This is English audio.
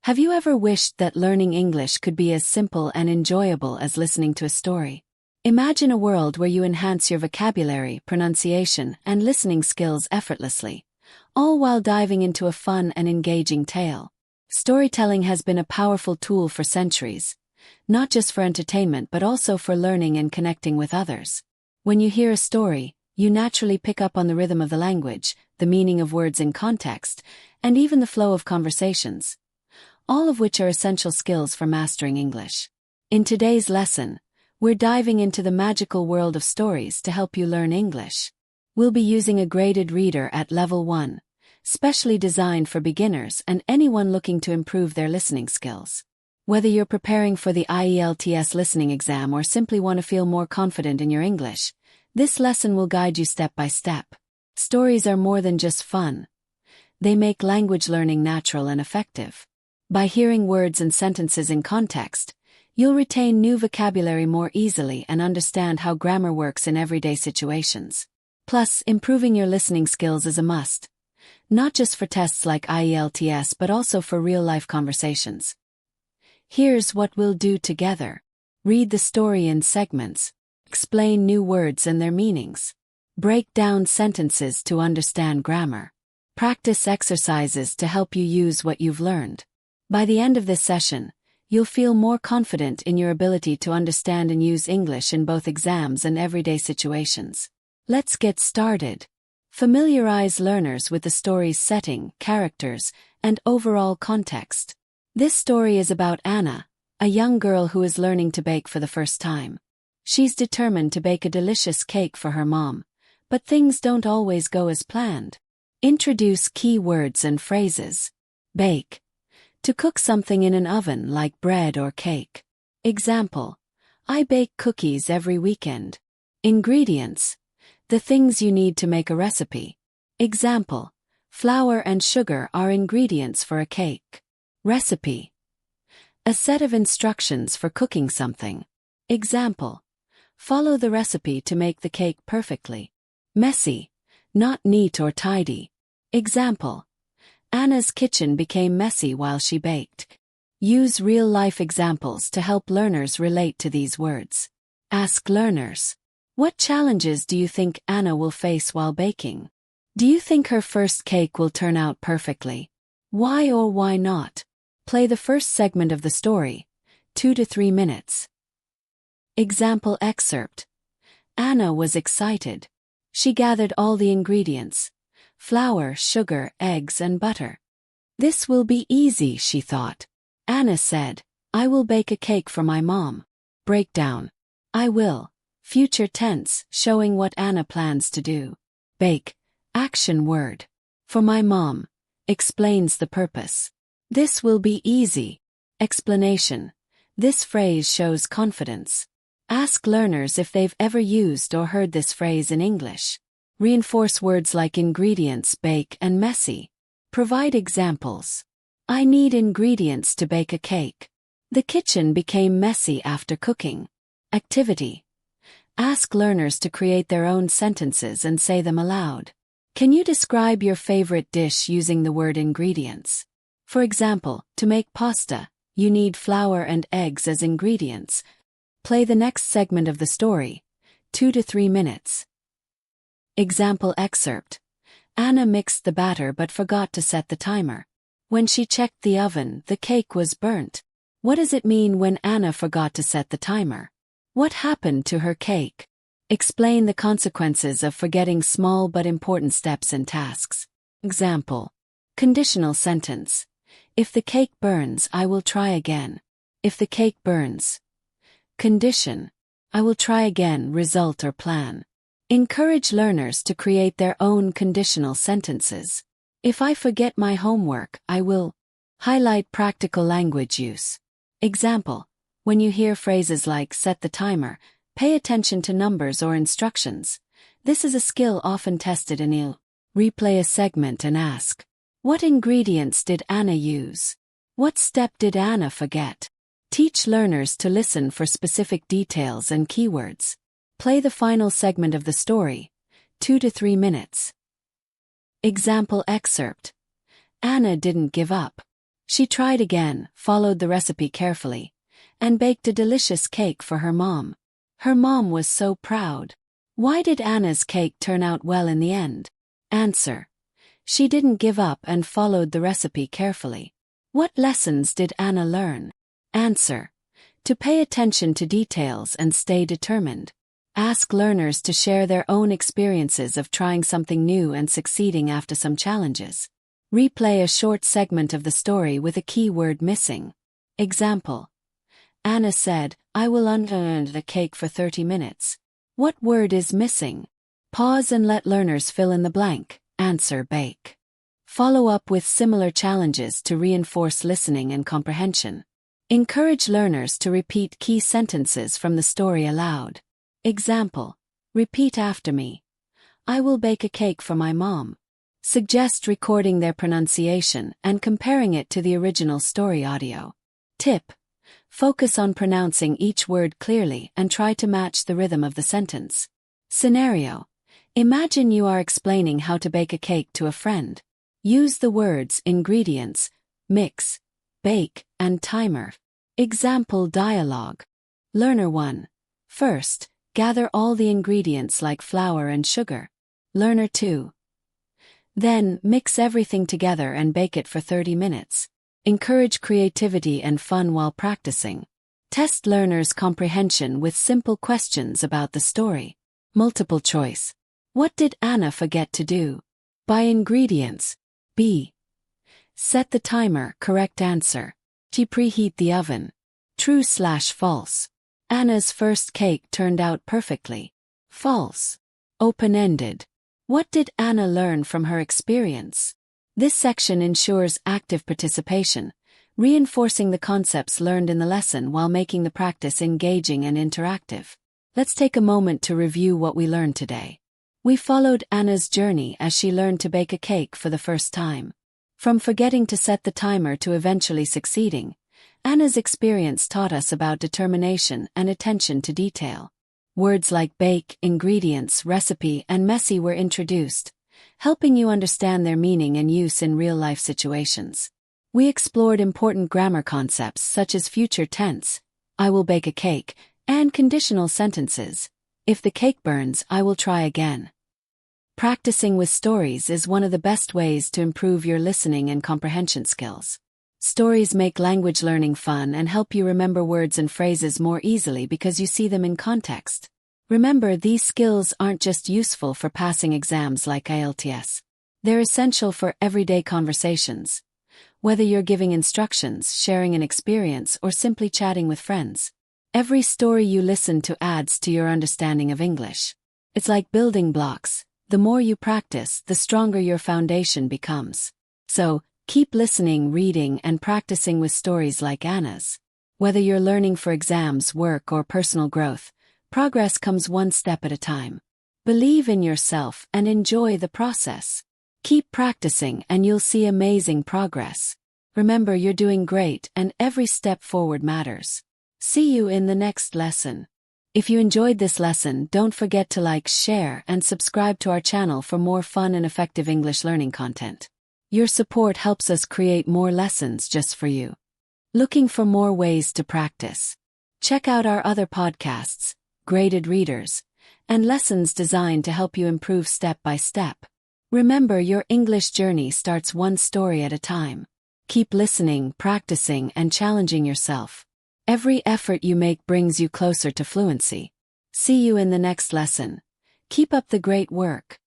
Have you ever wished that learning English could be as simple and enjoyable as listening to a story? Imagine a world where you enhance your vocabulary, pronunciation, and listening skills effortlessly, all while diving into a fun and engaging tale. Storytelling has been a powerful tool for centuries, not just for entertainment but also for learning and connecting with others. When you hear a story, you naturally pick up on the rhythm of the language, the meaning of words in context, and even the flow of conversations, all of which are essential skills for mastering English. In today's lesson, we're diving into the magical world of stories to help you learn English. We'll be using a graded reader at level 1, specially designed for beginners and anyone looking to improve their listening skills. Whether you're preparing for the IELTS listening exam or simply want to feel more confident in your English, this lesson will guide you step by step. Stories are more than just fun. They make language learning natural and effective. By hearing words and sentences in context, you'll retain new vocabulary more easily and understand how grammar works in everyday situations. Plus, improving your listening skills is a must, not just for tests like IELTS but also for real-life conversations. Here's what we'll do together. Read the story in segments. Explain new words and their meanings. Break down sentences to understand grammar. Practice exercises to help you use what you've learned. By the end of this session, you'll feel more confident in your ability to understand and use English in both exams and everyday situations. Let's get started. Familiarize learners with the story's setting, characters, and overall context. This story is about Anna, a young girl who is learning to bake for the first time. She's determined to bake a delicious cake for her mom, but things don't always go as planned. Introduce key words and phrases. Bake. To cook something in an oven like bread or cake. Example: I bake cookies every weekend. Ingredients: the things you need to make a recipe. Example: flour and sugar are ingredients for a cake. Recipe: a set of instructions for cooking something. Example: follow the recipe to make the cake perfectly. Messy: not neat or tidy. Example: Anna's kitchen became messy while she baked. Use real-life examples to help learners relate to these words. Ask learners: what challenges do you think Anna will face while baking? Do you think her first cake will turn out perfectly? Why or why not? Play the first segment of the story, 2 to 3 minutes. Example excerpt: Anna was excited. She gathered all the ingredients: flour, sugar, eggs, and butter. This will be easy, she thought. Anna said, I will bake a cake for my mom. Breakdown: I will. Future tense, showing what Anna plans to do. Bake. Action word. For my mom. Explains the purpose. This will be easy. Explanation: this phrase shows confidence. Ask learners if they've ever used or heard this phrase in English. Reinforce words like ingredients, bake, and messy. Provide examples. I need ingredients to bake a cake. The kitchen became messy after cooking. Activity: ask learners to create their own sentences and say them aloud. Can you describe your favorite dish using the word ingredients? For example, to make pasta, you need flour and eggs as ingredients. Play the next segment of the story, 2 to 3 minutes. Example excerpt: Anna mixed the batter but forgot to set the timer. When she checked the oven, the cake was burnt. What does it mean when Anna forgot to set the timer? What happened to her cake? Explain the consequences of forgetting small but important steps and tasks. Example: conditional sentence: if the cake burns, I will try again. If the cake burns. Condition: I will try again, result or plan. Encourage learners to create their own conditional sentences. If I forget my homework, I will. Highlight practical language use. Example: when you hear phrases like set the timer, pay attention to numbers or instructions. This is a skill often tested in IELTS. Replay a segment and ask: what ingredients did Anna use? What step did Anna forget? Teach learners to listen for specific details and keywords. Play the final segment of the story, 2 to 3 minutes. Example excerpt: Anna didn't give up. She tried again, followed the recipe carefully, and baked a delicious cake for her mom. Her mom was so proud. Why did Anna's cake turn out well in the end? Answer: she didn't give up and followed the recipe carefully. What lessons did Anna learn? Answer: to pay attention to details and stay determined. Ask learners to share their own experiences of trying something new and succeeding after some challenges. Replay a short segment of the story with a key word missing. Example: Anna said, "I will unearn the cake for 30 minutes. What word is missing?" Pause and let learners fill in the blank. Answer: bake. Follow up with similar challenges to reinforce listening and comprehension. Encourage learners to repeat key sentences from the story aloud. Example: repeat after me. I will bake a cake for my mom. Suggest recording their pronunciation and comparing it to the original story audio. Tip: focus on pronouncing each word clearly and try to match the rhythm of the sentence. Scenario: imagine you are explaining how to bake a cake to a friend. Use the words ingredients, mix, bake, and timer. Example dialogue. Learner 1. First, gather all the ingredients like flour and sugar. Learner 2. Then, mix everything together and bake it for 30 minutes. Encourage creativity and fun while practicing. Test learners' comprehension with simple questions about the story. Multiple choice. What did Anna forget to do? Buy ingredients. B. Set the timer. Correct answer. She preheat the oven. True/false. Anna's first cake turned out perfectly. False. Open-ended. What did Anna learn from her experience? This section ensures active participation, reinforcing the concepts learned in the lesson while making the practice engaging and interactive. Let's take a moment to review what we learned today. We followed Anna's journey as she learned to bake a cake for the first time. From forgetting to set the timer to eventually succeeding, Anna's experience taught us about determination and attention to detail. Words like bake, ingredients, recipe, and messy were introduced, helping you understand their meaning and use in real-life situations. We explored important grammar concepts such as future tense, I will bake a cake, and conditional sentences, if the cake burns, I will try again. Practicing with stories is one of the best ways to improve your listening and comprehension skills. Stories make language learning fun and help you remember words and phrases more easily because you see them in context. Remember, these skills aren't just useful for passing exams like IELTS. They're essential for everyday conversations. Whether you're giving instructions, sharing an experience, or simply chatting with friends, every story you listen to adds to your understanding of English. It's like building blocks. The more you practice, the stronger your foundation becomes. So, keep listening, reading, and practicing with stories like Anna's. Whether you're learning for exams, work, or personal growth, progress comes one step at a time. Believe in yourself and enjoy the process. Keep practicing and you'll see amazing progress. Remember, you're doing great and every step forward matters. See you in the next lesson. If you enjoyed this lesson, don't forget to like, share, and subscribe to our channel for more fun and effective English learning content. Your support helps us create more lessons just for you. Looking for more ways to practice? Check out our other podcasts, Graded Readers, and lessons designed to help you improve step by step. Remember, your English journey starts one story at a time. Keep listening, practicing, and challenging yourself. Every effort you make brings you closer to fluency. See you in the next lesson. Keep up the great work.